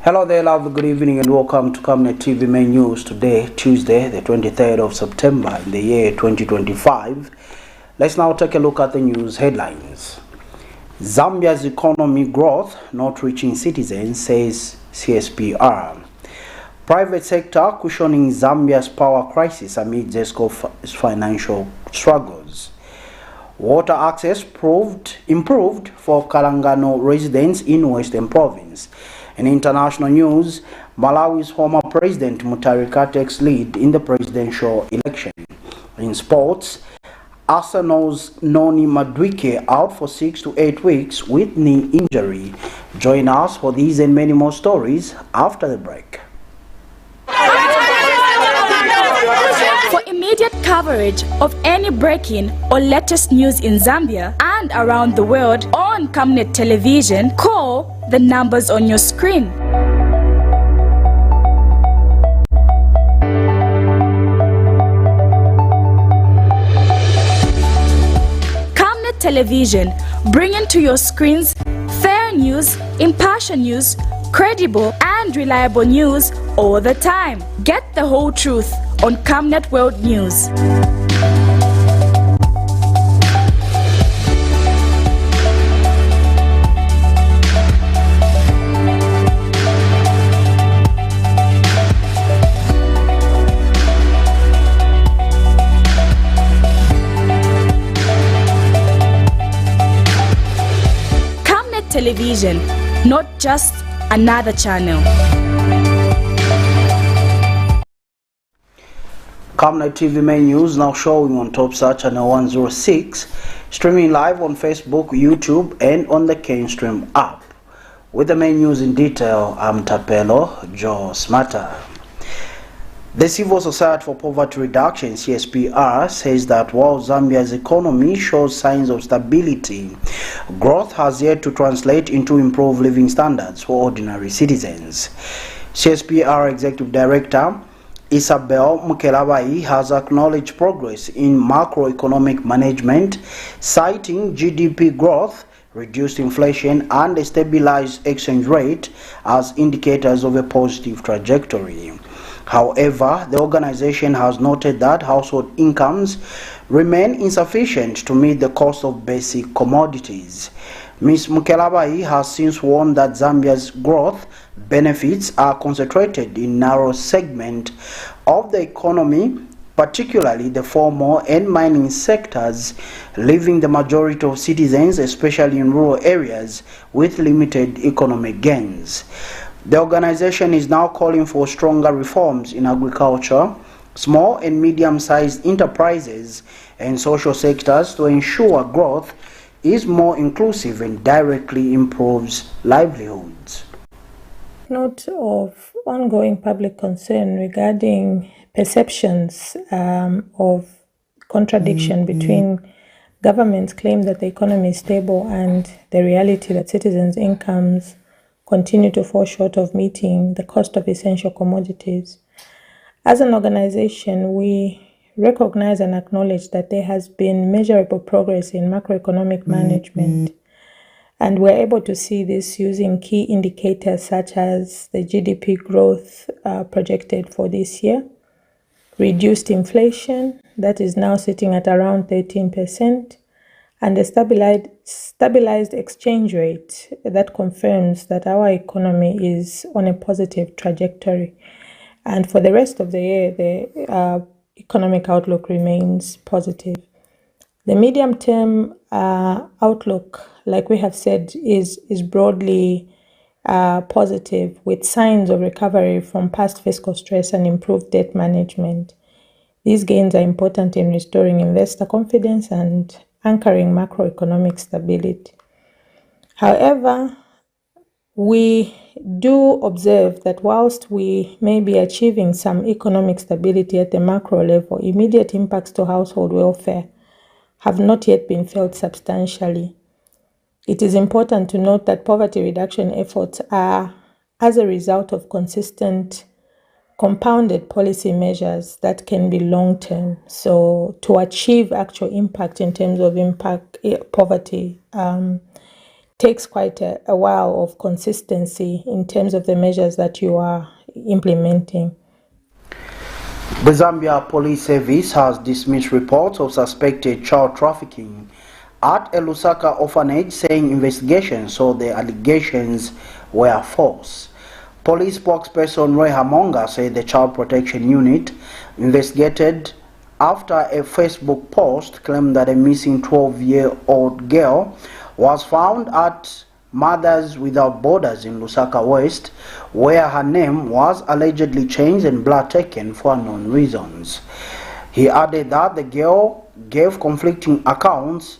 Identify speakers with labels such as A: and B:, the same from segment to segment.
A: Hello there, lovely good evening and welcome to Camnet TV main news today, Tuesday, the 23rd of September in the year 2025. Let's now take a look at the news headlines. Zambia's economy growth not reaching citizens, says CSPR. Private sector cushioning Zambia's power crisis amid ZESCO'S financial struggles. Water access improved for KANGALANGO residents in Western Province. In international news, Malawi's former president MUTHARIKA takes lead in the presidential election. In sports, Arsenal's NONI MADUEKE out for 6 to 8 weeks with knee injury. Join us for these and many more stories after the break.
B: For immediate coverage of any breaking or latest news in Zambia and around the world on Camnet television, call the numbers on your screen. Camnet television, bringing to your screens fair news, impartial news, credible and reliable news all the time. Get the whole truth on Camnet World News. Camnet Television, not just another channel.
A: Camnet TV main news now showing on Topstar channel 106, streaming live on Facebook, YouTube and on the Kstream app. With the main news in detail, I'm Tapelo Joe Smata. The Civil Society for Poverty Reduction, CSPR, says that while Zambia's economy shows signs of stability, growth has yet to translate into improved living standards for ordinary citizens. CSPR Executive Director Isabel Mukelabai has acknowledged progress in macroeconomic management, citing GDP growth, reduced inflation and a stabilized exchange rate as indicators of a positive trajectory. However, the organization has noted that household incomes remain insufficient to meet the cost of basic commodities. Ms. Mukelabai has since warned that Zambia's growth benefits are concentrated in narrow segment of the economy, particularly the formal and mining sectors, leaving the majority of citizens, especially in rural areas, with limited economic gains. The organization is now calling for stronger reforms in agriculture, small and medium-sized enterprises, and social sectors to ensure growth is more inclusive and directly improves livelihoods.
C: Note of ongoing public concern regarding perceptions of contradiction between government's claim that the economy is stable and the reality that citizens' incomes continue to fall short of meeting the cost of essential commodities. As an organization, we recognize and acknowledge that there has been measurable progress in macroeconomic management, and we're able to see this using key indicators such as the GDP growth projected for this year, reduced inflation that is now sitting at around 13%, and a stabilized exchange rate that confirms that our economy is on a positive trajectory. And for the rest of the year, the economic outlook remains positive. The medium-term outlook, like we have said, is broadly positive, with signs of recovery from past fiscal stress and improved debt management. These gains are important in restoring investor confidence and anchoring macroeconomic stability. However, we do observe that whilst we may be achieving some economic stability at the macro level, immediate impacts to household welfare have not yet been felt substantially. It is important to note that poverty reduction efforts are as a result of consistent compounded policy measures that can be long-term. So to achieve actual impact in terms of poverty takes quite a while of consistency in terms of the measures that you are implementing.
A: The Zambia Police Service has dismissed reports of suspected child trafficking at a Lusaka orphanage, saying investigations saw the allegations were false. Police spokesperson Roy Hamonga said the Child Protection Unit investigated after a Facebook post claimed that a missing 12-year-old girl was found at Mothers Without Borders in Lusaka West, where her name was allegedly changed and blood taken for unknown reasons. He added that the girl gave conflicting accounts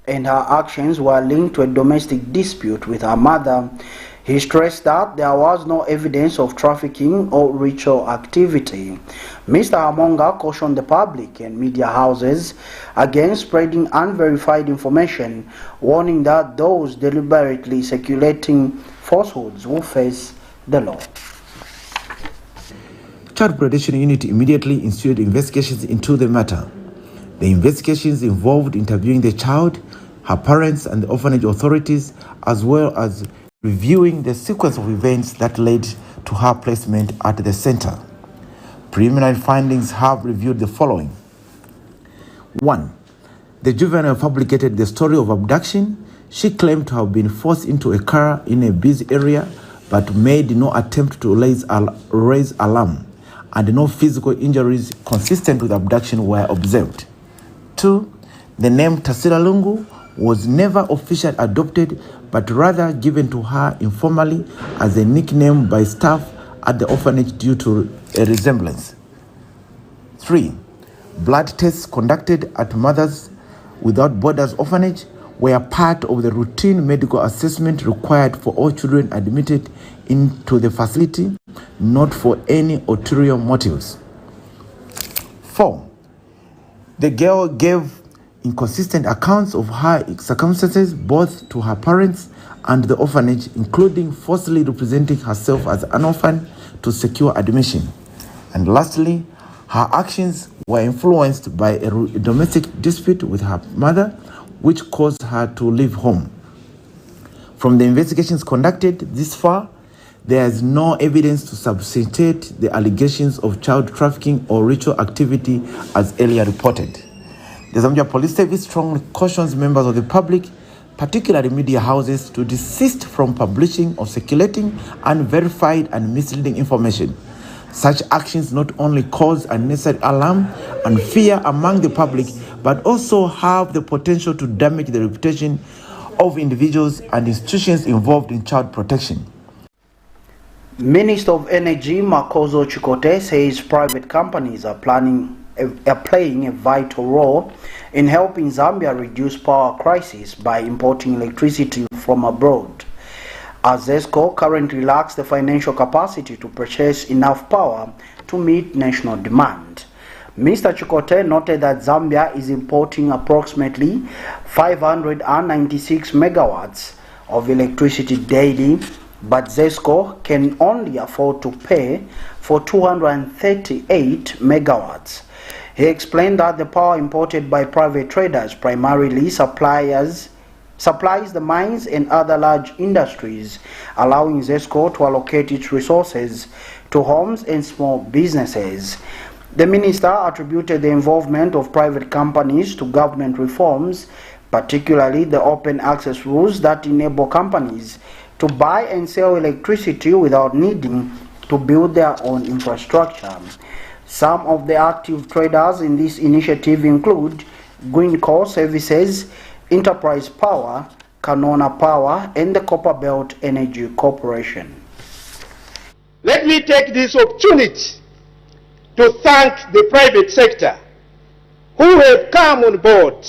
A: and her actions were linked to a domestic dispute with her mother. He stressed that there was no evidence of trafficking or ritual activity. Mr. Hamonga cautioned the public and media houses against spreading unverified information, warning that those deliberately circulating falsehoods will face the law.
D: Child Protection Unit immediately instituted investigations into the matter. The investigations involved interviewing the child, her parents, and the orphanage authorities, as well as reviewing the sequence of events that led to her placement at the center. Preliminary findings have reviewed the following. 1. The juvenile fabricated the story of abduction. She claimed to have been forced into a car in a busy area but made no attempt to raise alarm, and no physical injuries consistent with abduction were observed. 2. The name Tasilulungu was never officially adopted but rather given to her informally as a nickname by staff at the orphanage due to a resemblance. 3. Blood tests conducted at Mothers Without Borders orphanage were part of the routine medical assessment required for all children admitted into the facility, not for any ulterior motives. 4. The girl gave inconsistent accounts of her circumstances both to her parents and the orphanage, including falsely representing herself as an orphan to secure admission. And lastly, her actions were influenced by a domestic dispute with her mother, which caused her to leave home. From the investigations conducted this far, there is no evidence to substantiate the allegations of child trafficking or ritual activity as earlier reported. The Zambia Police Service strongly cautions members of the public, particularly media houses, to desist from publishing or circulating unverified and misleading information. Such actions not only cause unnecessary alarm and fear among the public, but also have the potential to damage the reputation of individuals and institutions involved in child protection.
A: Minister of Energy Makozo Chikote says private companies are playing a vital role in helping Zambia reduce power crisis by importing electricity from abroad, as ZESCO currently lacks the financial capacity to purchase enough power to meet national demand. Mr. Chikote noted that Zambia is importing approximately 596 megawatts of electricity daily, but ZESCO can only afford to pay for 238 megawatts. He explained that the power imported by private traders primarily supplies the mines and other large industries, allowing ZESCO to allocate its resources to homes and small businesses. The minister attributed the involvement of private companies to government reforms, particularly the open access rules that enable companies to buy and sell electricity without needing to build their own infrastructure. Some of the active traders in this initiative include Green Core Services, Enterprise Power, Canona Power, and the Copperbelt Energy Corporation.
E: Let me take this opportunity to thank the private sector who have come on board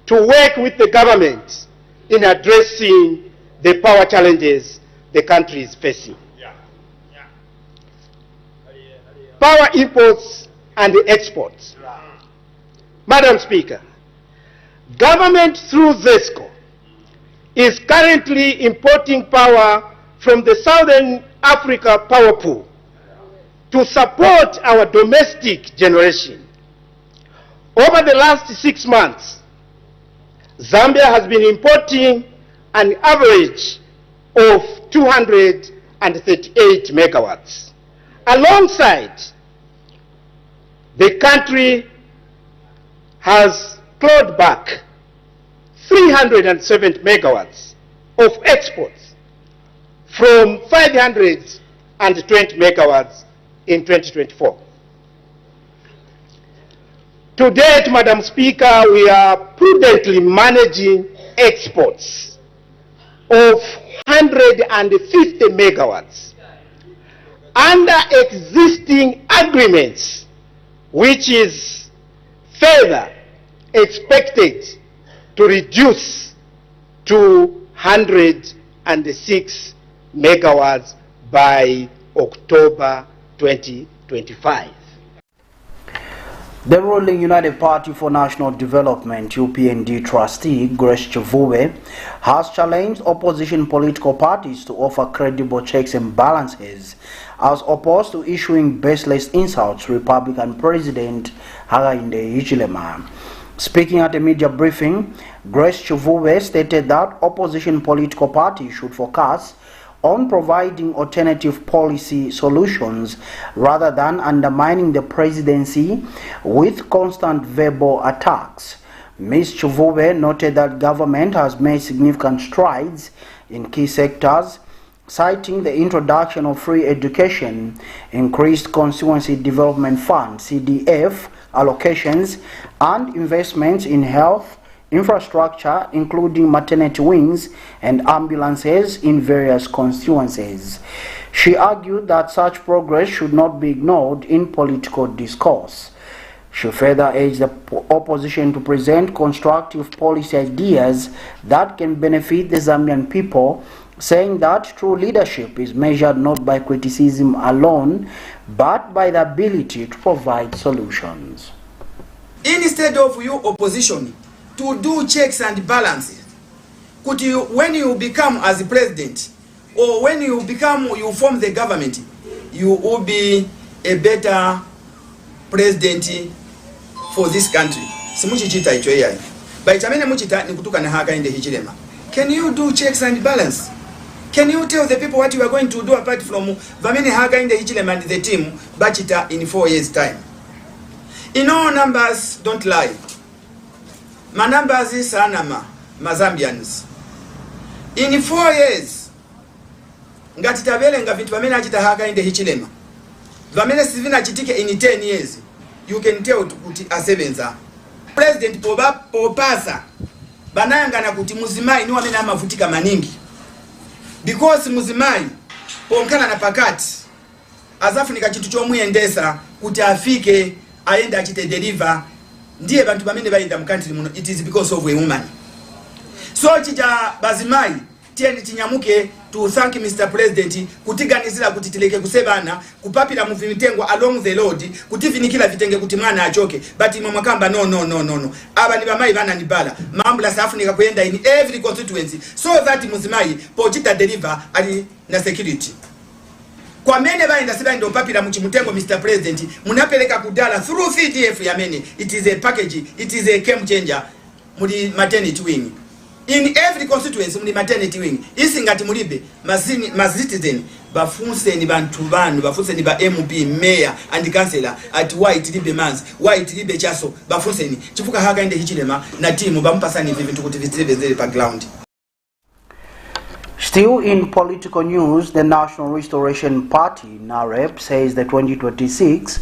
E: to work with the government in addressing the power challenges the country is facing. Power imports and exports. Madam Speaker, government through ZESCO is currently importing power from the Southern Africa power pool to support our domestic generation. Over the last 6 months, Zambia has been importing an average of 238 megawatts. Alongside, the country has clawed back 370 megawatts of exports from 520 megawatts in 2024. To date, Madam Speaker, we are prudently managing exports of 150 megawatts under existing agreements, which is further expected to reduce to 106 megawatts by October 2025.
A: The ruling United Party for National Development UPND trustee Grace Chivuwe has challenged opposition political parties to offer credible checks and balances as opposed to issuing baseless insults to Republican President Hakainde Hichilema. Speaking at a media briefing, Grace Chivuwe stated that opposition political parties should focus on providing alternative policy solutions rather than undermining the presidency with constant verbal attacks. Ms. Chivuwe noted that government has made significant strides in key sectors, citing the introduction of free education, increased constituency development fund (CDF) allocations, and investments in health infrastructure, including maternity wings and ambulances in various constituencies. She argued that such progress should not be ignored in political discourse. She further urged the opposition to present constructive policy ideas that can benefit the Zambian people, saying that true leadership is measured not by criticism alone, but by the ability to provide solutions.
F: Instead of you opposition to do checks and balances, could you, when you become as president or when you form the government, you will be a better president for this country. Can you do checks and balance? Can you tell the people what you are going to do apart from Vamene Hakainde Hichilema and the team budget in 4 years' time? In all, numbers don't lie. My numbers is Anama, ZAMBIA'S. In 4 years, ngatitabele ngavintu vamene achita Hakainde Hichilema. Vamene sivina chitike in 10 years. You can tell kuti asebenza. President popasa banayangana kuti muzimai ni wamene amavutika maningi. Because muzimai ponkana na pakati azafunika chitu chomuyendesa kuti afike aenda achite deliver. Ndiye bantu bamene bayenda mu country muno, it is because of a woman. So chija bazimai tieni tinyamuke to thank Mr. President kutiganizira kuti tileke kusebana kupapira mu vimitengo along the road kutivinikila vitenge kuti mwana achoke, but mama kamba no aba ni bamai bana nibala mambula safunika kuenda in every constituency so that muzimai pochita deliver ali na security. Kwa mene baenda siba ndo papira muchimutengo Mr. President munapeleka kudala through CDF ya mene. It is a package, it is a game changer. Muli maternity wing in every constituency, muli maternity wing. Isi ngati mulibe mazitizen bafunse ni bantu banu, bafunse ni ba MP, mayor and councillor at white libe manzi, white libe chaso bafunse ni chifuka Hakainde Hichilema na timu bampasani vivintu kuti vitibezele pa ground.
A: Still in political news, the National Restoration Party, NAREP, says the 2026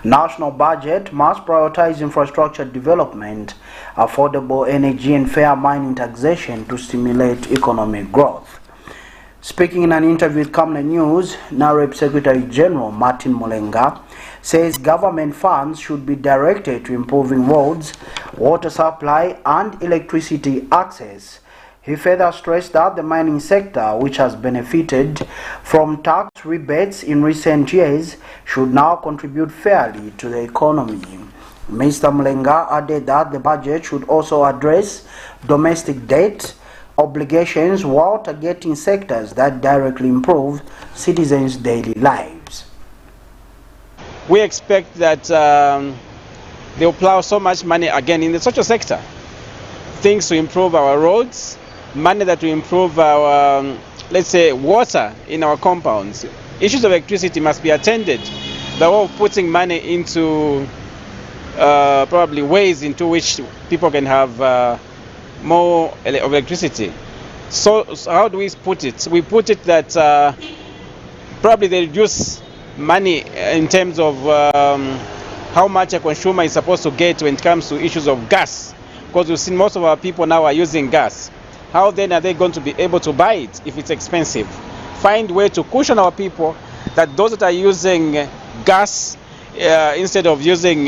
A: national budget must prioritize infrastructure development, affordable energy and fair mining taxation to stimulate economic growth. Speaking in an interview with Camnet News, NAREP Secretary General Martin Molenga says government funds should be directed to improving roads, water supply and electricity access. He further stressed that the mining sector, which has benefited from tax rebates in recent years, should now contribute fairly to the economy. Mr. Mlenga added that the budget should also address domestic debt obligations while targeting sectors that directly improve citizens' daily lives.
G: We expect that they will plow so much money again in the social sector. Things to improve our roads, money that will improve our, let's say, water in our compounds. Issues of electricity must be attended. The way of putting money into probably ways into which people can have more electricity. So how do we put it? We put it that probably they reduce money in terms of how much a consumer is supposed to get when it comes to issues of gas, because we've seen most of our people now are using gas. How then are they going to be able to buy it if it's expensive? Find a way to cushion our people that those that are using gas instead of using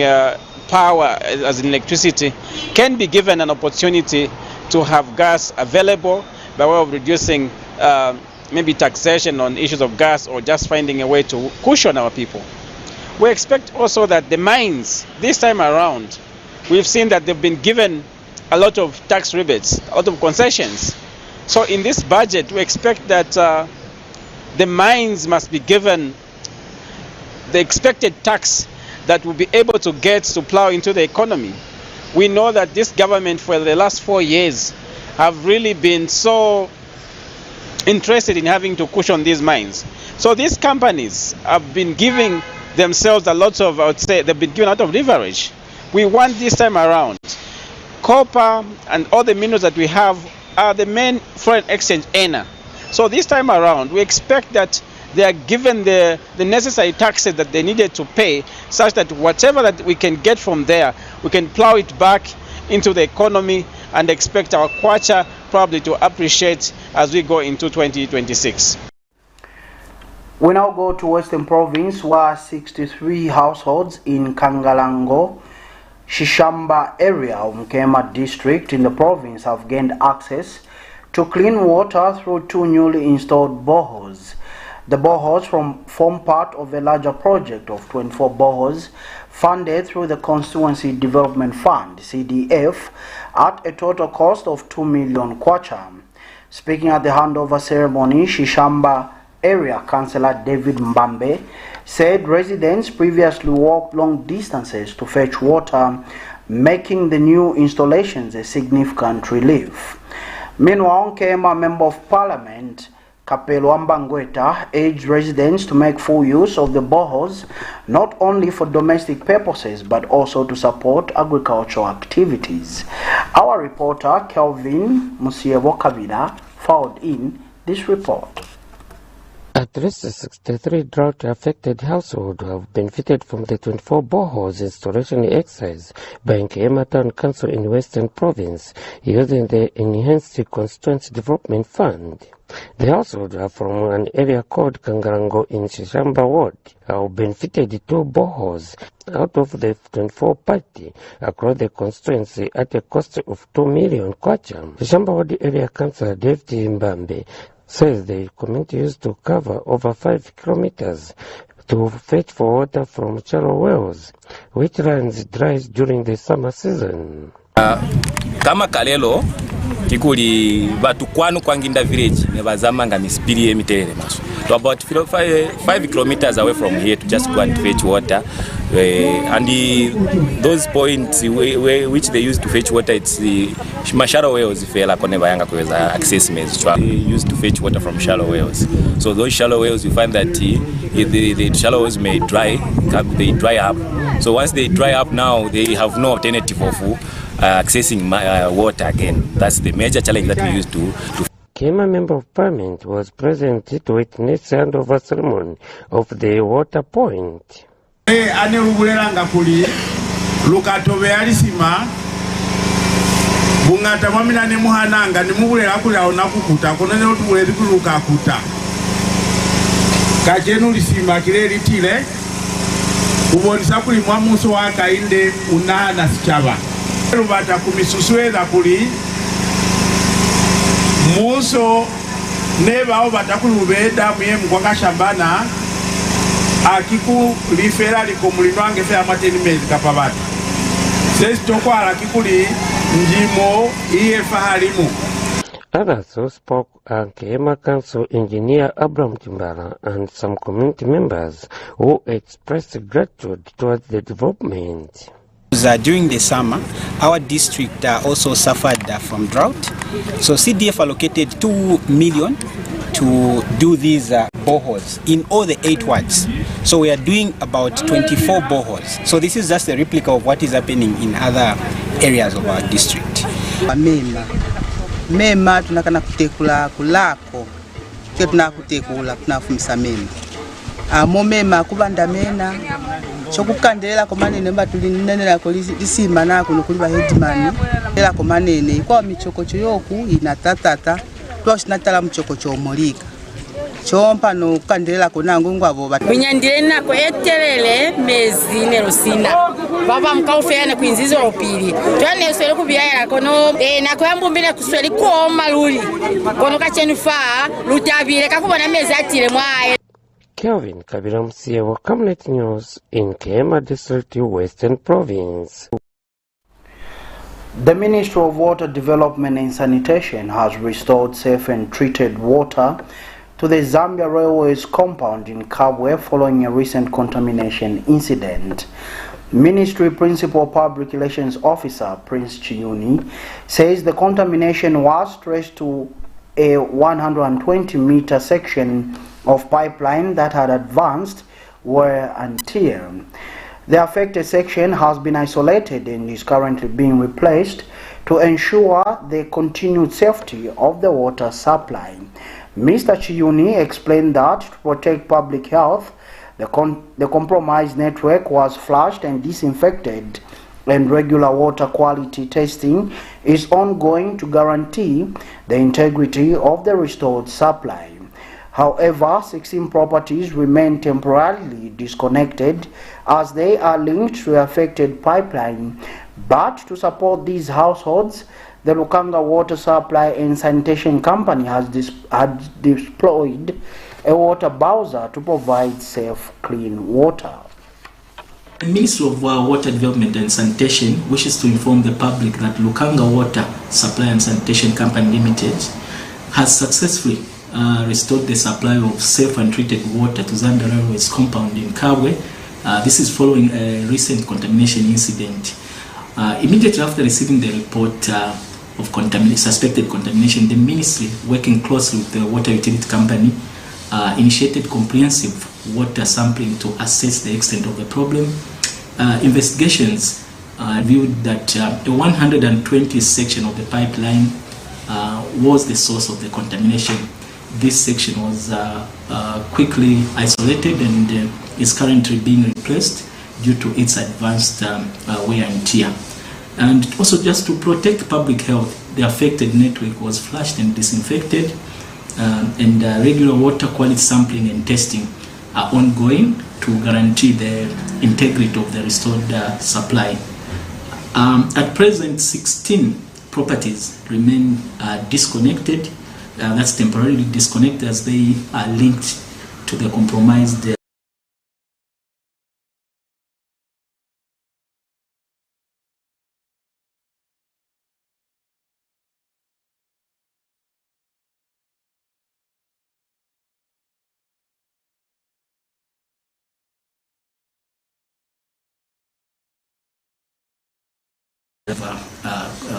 G: power as in electricity can be given an opportunity to have gas available by way of reducing maybe taxation on issues of gas, or just finding a way to cushion our people. We expect also that the mines, this time around, we've seen that they've been given a lot of tax rebates, a lot of concessions. So in this budget, we expect that the mines must be given the expected tax that will be able to get to plow into the economy. We know that this government for the last 4 years have really been so interested in having to cushion these mines. So these companies have been giving themselves a lot of, I would say, they've been given a lot of leverage. We want this time around, copper and all the minerals that we have are the main foreign exchange earner. So this time around, we expect that they are given the necessary taxes that they needed to pay, such that whatever that we can get from there, we can plow it back into the economy and expect our kwacha probably to appreciate as we go into 2026.
A: We now go to Western Province, where 63 households in Kangalango, Shishamba area of Mkema district in the province have gained access to clean water through 2 newly installed boreholes. The boreholes form part of a larger project of 24 boreholes funded through the Constituency Development Fund, CDF, at a total cost of 2 million kwacha. Speaking at the handover ceremony, Shishamba Area Councillor David Mbambe said residents previously walked long distances to fetch water, making the new installations a significant relief. Meanwhile, Kema Member of Parliament Kapelo Ambangweta urged residents to make full use of the boreholes, not only for domestic purposes but also to support agricultural activities. Our reporter Kelvin Musiewo Kabila forwarded in this report.
H: At least 63 drought-affected households have benefited from the 24 boreholes installation exercise by Nkema Town Council in Western Province using the Enhanced Constituency Development Fund. The households are from an area called Kangalango in Shishamba Ward, have benefited 2 boreholes out of the 24 party across the constituency at a cost of 2 million kwacha. Shishamba Ward Area Councillor David Mbambe says the community used to cover over 5 kilometers to fetch for water from shallow wells, which runs dry during the summer season.
I: Kama kalelo kikuli batu kwanu kwanginda village ne bazamanga misipiri emiterere maso. To about 5 kilometers away from here to just go and fetch water. And those points which they use to fetch water, it's the shallow wells fela kone bayanga kuweza access mezi. They used to fetch water from shallow wells. So those shallow wells, you find that the shallow wells may they dry up. So once they dry up now, they have no alternative of accessing water again. That's the major challenge that we used to.
H: Kema Member of Parliament was present to witness the handover ceremony of the water point.
J: Ane rubulelanga kuli lukatobe alisima bungata mwamina ne muhananga ne mubulela kuli onakukuta konene otubuleli kulukakuta kajenu lisima kile litile ubonisa kuli mwamuso wakainde unana sichaba rubata kumisusweza kuli muso neba batakulubeda myemu kwa kashambana akiku lifera liko mulinwange fe amateni mezi kapabati sesi tokwala kikuli njimo iye fahalimu.
H: Others who spoke are Nkema Council Engineer Abraham Timbara and some community members who expressed gratitude towards the development.
K: During the summer, our district also suffered from drought. So CDF allocated 2 million to do these boreholes in all the 8 wards. So we are doing about 24 boreholes. So this is just a replica of what is happening in other areas of our district.
L: Mema tunakana kutekula kulako ke tunakutekula tunafumisa mema mema kubanda mena chokukandela ko manene mbatulinenela ko lisima nako nokuliba headman era ko manene kwa michokocho yoku inatatata twashinatala mchokocho omolika chompa no kandela ko nangu ngwabo
M: bunyandire nako etelele mezi nerosina baba mkaufeana kwinzizo opili twane sele kubyaya kono nako yambumbile kusweli ko maluli kono kachenufa lutabire kakubona mezi atire mwaye.
H: Kelvin Kabira Msiewo, Camnet News in Kema District, Western Province.
A: The Ministry of Water Development and Sanitation has restored safe and treated water to the Zambia Railways compound in Kabwe following a recent contamination incident. Ministry Principal Public Relations Officer Prince Chiyuni says the contamination was traced to a 120-meter section of pipeline that had advanced wear and tear. The affected section has been isolated and is currently being replaced to ensure the continued safety of the water supply. Mr. Chiyuni explained that to protect public health, the compromised network was flushed and disinfected, and regular water quality testing is ongoing to guarantee the integrity of the restored supply. However, 16 properties remain temporarily disconnected as they are linked to the affected pipeline. But to support these households, the Lukanga Water Supply and Sanitation Company has deployed a water bowser to provide safe, clean water.
N: The Ministry of Water Development and Sanitation wishes to inform the public that Lukanga Water Supply and Sanitation Company Limited has successfully restored the supply of safe and treated water to Zambia Railways compound in Kabwe. This is following a recent contamination incident. Immediately after receiving the report of suspected contamination, the Ministry, working closely with the water utility company, initiated comprehensive water sampling to assess the extent of the problem. Investigations revealed that a 120 section of the pipeline was the source of the contamination. This section was quickly isolated and is currently being replaced due to its advanced wear and tear. And also, just to protect public health, the affected network was flushed and disinfected, and regular water quality sampling and testing are ongoing to guarantee the integrity of the restored supply. At present, 16 properties remain disconnected. That's temporarily disconnected as they are linked to the compromised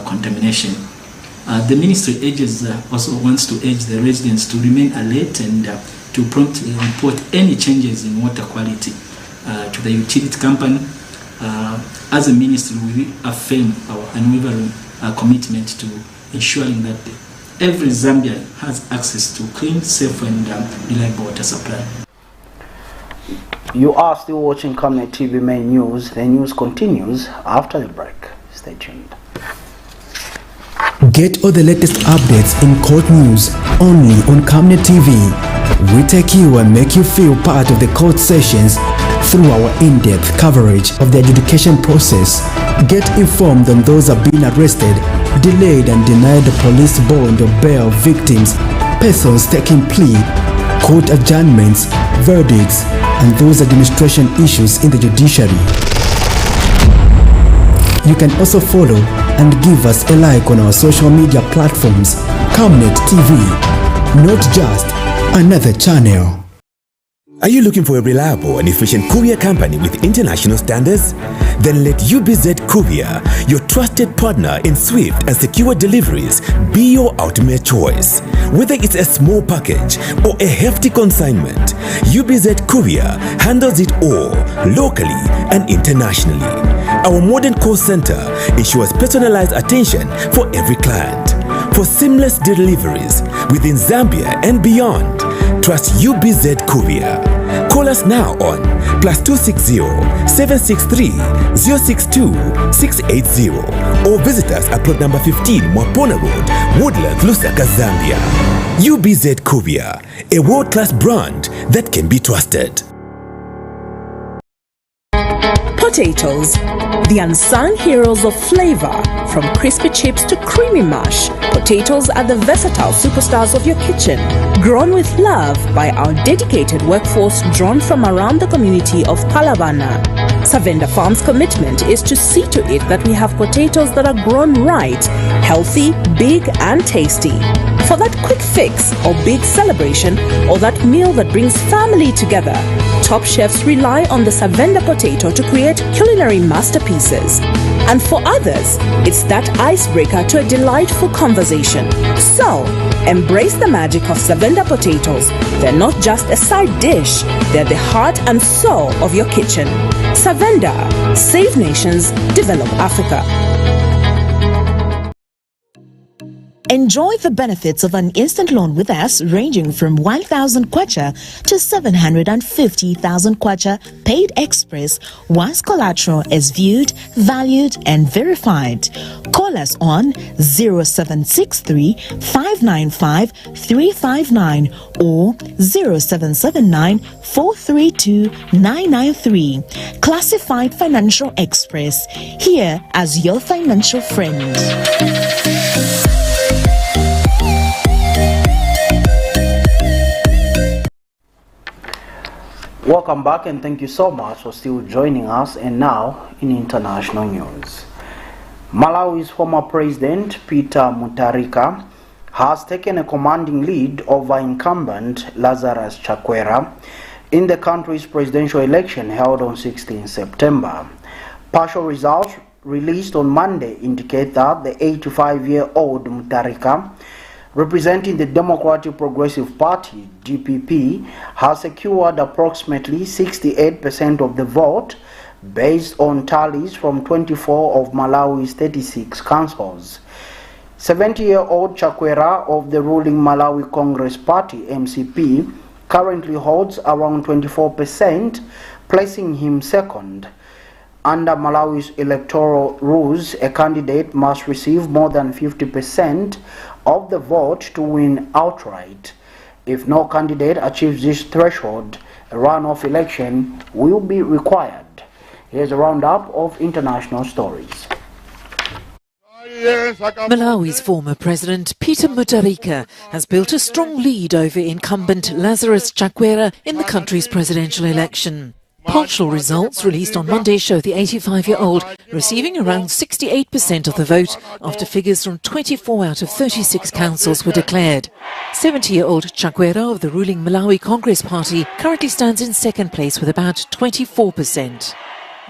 N: contamination. The ministry also wants to urge the residents to remain alert and to promptly report any changes in water quality to the utility company. As a ministry, we affirm our unwavering commitment to ensuring that every Zambian has access to clean, safe and reliable water supply.
A: You are still watching Camnet TV Main News. The news continues after the break. Stay tuned.
O: Get all the latest updates in court news only on Camnet TV. We take you and make you feel part of the court sessions through our in-depth coverage of the adjudication process. Get informed on those who have been arrested, delayed and denied the police bond or bail victims, persons taking plea, court adjournments, verdicts, and those administration issues in the judiciary. You can also follow and give us a like on our social media platforms, Camnet TV, not just another channel.
P: Are you looking for a reliable and efficient courier company with international standards? Then let UBZ Courier, your trusted partner in swift and secure deliveries, be your ultimate choice. Whether it's a small package or a hefty consignment, UBZ Courier handles it all, locally and internationally. Our modern call center ensures personalized attention for every client. For seamless deliveries within Zambia and beyond, trust UBZ Courier. Call us now on +260 763 062 680 or visit us at plot number 15 Mwapona Road, Woodlands, Lusaka, Zambia. UBZ Courier, a world-class brand that can be trusted.
Q: Potatoes, the unsung heroes of flavor. From crispy chips to creamy mash, potatoes are the versatile superstars of your kitchen. Grown with love by our dedicated workforce drawn from around the community of Palavana. Savenda Farm's commitment is to see to it that we have potatoes that are grown right, healthy, big and tasty. For that quick fix or big celebration or that meal that brings family together, top chefs rely on the Savenda potato to create culinary masterpieces. And for others, it's that icebreaker to a delightful conversation. So, embrace the magic of Savenda potatoes. They're not just a side dish, they're the heart and soul of your kitchen. Savenda, save nations, develop Africa.
R: Enjoy the benefits of an instant loan with us ranging from 1,000 kwacha to 750,000 kwacha paid express once collateral is viewed, valued and verified. Call us on 0763 595 359 or 0779 432 993. Classified Financial Express, here as your financial friend.
A: Welcome back and thank you so much for still joining us. And now in international news. Malawi's former president Peter Mutharika has taken a commanding lead over incumbent Lazarus Chakwera in the country's presidential election held on 16 September. Partial results released on Monday indicate that the 85-year-old Mutharika, representing the Democratic Progressive Party, DPP, has secured approximately 68% of the vote based on tallies from 24 of Malawi's 36 councils. 70-year-old Chakwera of the ruling Malawi Congress Party, MCP, currently holds around 24%, placing him second. Under Malawi's electoral rules, a candidate must receive more than 50% of the vote to win outright. If no candidate achieves this threshold, a runoff election will be required. Here's a roundup of international stories.
S: Malawi's former president, Peter Mutharika, has built a strong lead over incumbent Lazarus Chakwera in the country's presidential election. Partial results released on Monday show the 85-year-old receiving around 68% of the vote after figures from 24 out of 36 councils were declared. 70-year-old Chakwera of the ruling Malawi Congress Party currently stands in second place with about 24%.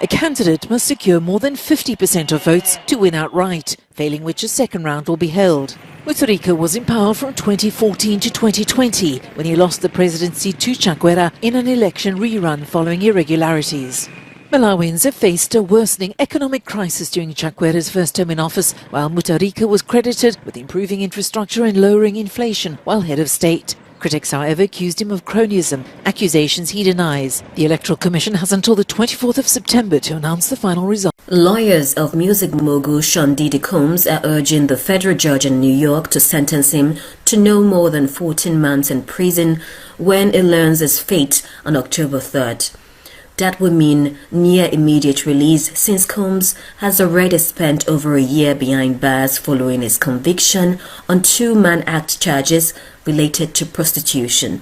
S: A candidate must secure more than 50% of votes to win outright, failing which a second round will be held. Mutharika was in power from 2014 to 2020 when he lost the presidency to Chakwera in an election rerun following irregularities. Malawians have faced a worsening economic crisis during Chakwera's first term in office, while Mutharika was credited with improving infrastructure and lowering inflation while head of state. Critics, however, accused him of cronyism, accusations he denies. The Electoral Commission has until the 24th of September to announce the final result.
T: Lawyers of music mogul Sean Diddy Combs are urging the federal judge in New York to sentence him to no more than 14 months in prison when he learns his fate on October 3rd. That would mean near immediate release since Combs has already spent over a year behind bars following his conviction on 2 Mann Act charges related to prostitution.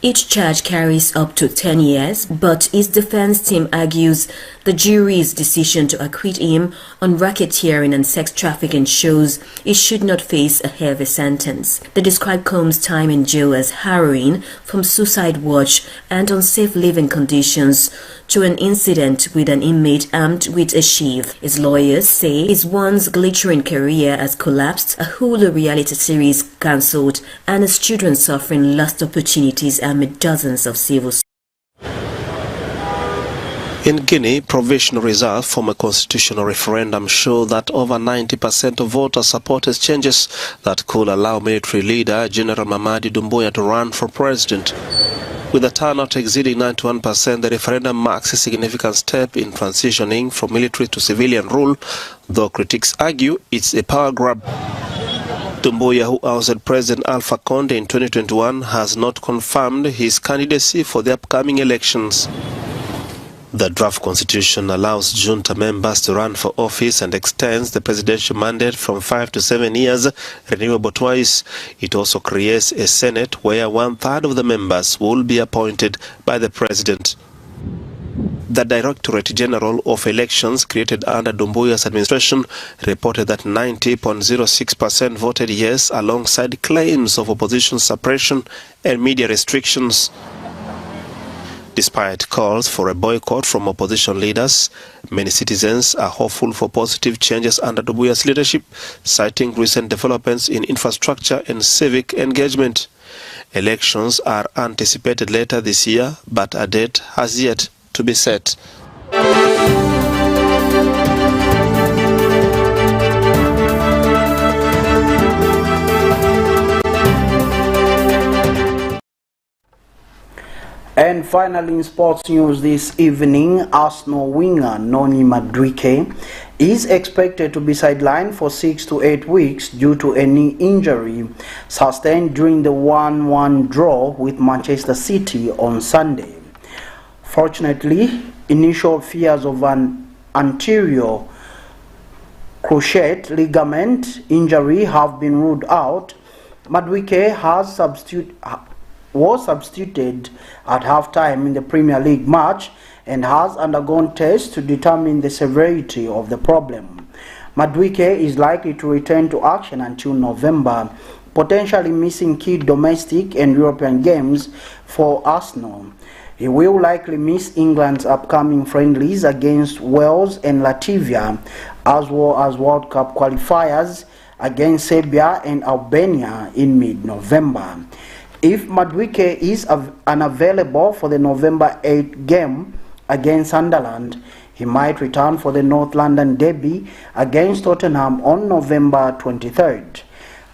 T: Each charge carries up to 10 years, but his defense team argues The jury's decision to acquit him on racketeering and sex trafficking shows he should not face a heavy sentence. They described Combs' time in jail as harrowing, from suicide watch and unsafe living conditions to an incident with an inmate armed with a sheath. His lawyers say his once glittering career has collapsed, a Hulu reality series cancelled, and his children suffering lost opportunities amid dozens of civil suits.
U: In Guinea, provisional results from a constitutional referendum show that over 90% of voters supported changes that could allow military leader General Mamadi Doumbouya to run for president. With the turnout exceeding 91%, the referendum marks a significant step in transitioning from military to civilian rule, though critics argue it's a power grab. Doumbouya, who ousted President Alpha Conde in 2021, has not confirmed his candidacy for the upcoming elections. The draft constitution allows junta members to run for office and extends the presidential mandate from 5 to 7 years, renewable twice. It also creates a Senate where 1/3 of the members will be appointed by the president. The Directorate General of Elections, created under Doumbouya's administration, reported that 90.06% voted yes, alongside claims of opposition suppression and media restrictions. Despite calls for a boycott from opposition leaders, many citizens are hopeful for positive changes under Doumbouya's leadership, citing recent developments in infrastructure and civic engagement. Elections are anticipated later this year, but a date has yet to be set.
A: And finally, in sports news this evening, Arsenal winger Noni Madueke is expected to be sidelined for 6 to 8 weeks due to a knee injury sustained during the 1-1 draw with Manchester City on Sunday. Fortunately, initial fears of an anterior cruciate ligament injury have been ruled out. Madueke was substituted at half-time in the Premier League match and has undergone tests to determine the severity of the problem. Madueke is likely to return to action until November, potentially missing key domestic and European games for Arsenal. He will likely miss England's upcoming friendlies against Wales and Latvia, as well as World Cup qualifiers against Serbia and Albania in mid-November. If Madueke is unavailable for the November 8 game against Sunderland, he might return for the North London derby against Tottenham on November 23rd.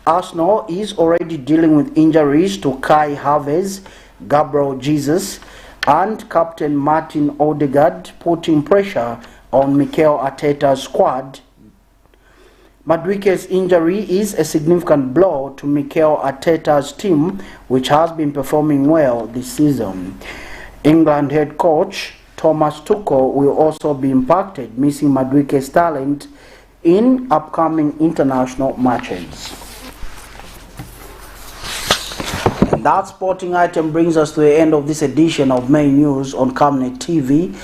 A: Arsenal is already dealing with injuries to Kai Havertz, Gabriel Jesus, and Captain Martin Odegaard, putting pressure on Mikel Arteta's squad. Madueke's injury is a significant blow to Mikel Arteta's team, which has been performing well this season. England head coach Thomas Tuchel will also be impacted, missing Madueke's talent in upcoming international matches. And that sporting item brings us to the end of this edition of Main News on Camnet TV.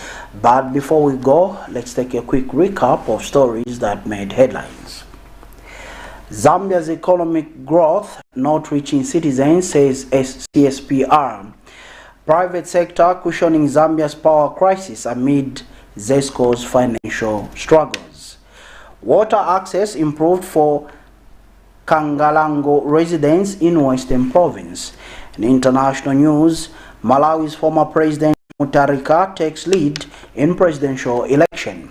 A: But before we go, let's take a quick recap of stories that made headlines. Zambia's economic growth not reaching citizens, says CSPR. Private sector cushioning Zambia's power crisis amid ZESCO'S financial struggles. Water access improved for Kangalango residents in Western Province. In international news, Malawi's former president MUTHARIKA takes lead in presidential election.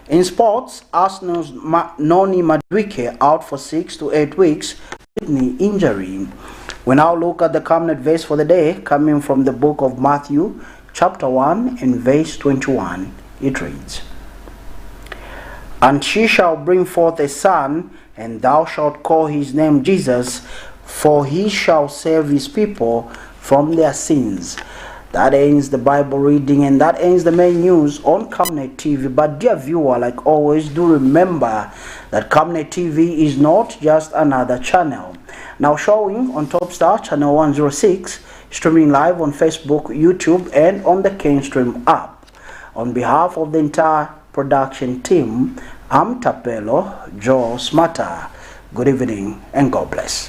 A: In sports, Arsenal's Noni Madueke out for 6 to 8 weeks with knee injury. We now look at the Camnet verse for the day, coming from the book of Matthew, chapter 1 and verse 21. It reads, "And she shall bring forth a son, and thou shalt call his name Jesus, for he shall save his people from their sins." That ends the Bible reading, and that ends the main news on Camnet TV. But dear viewer, like always, do remember that Camnet TV is not just another channel. Now showing on Topstar channel 106, streaming live on Facebook, YouTube, and on the KANGALANGO app. On behalf of the entire production team, I'm Tapelo Joe Smata. Good evening and God bless.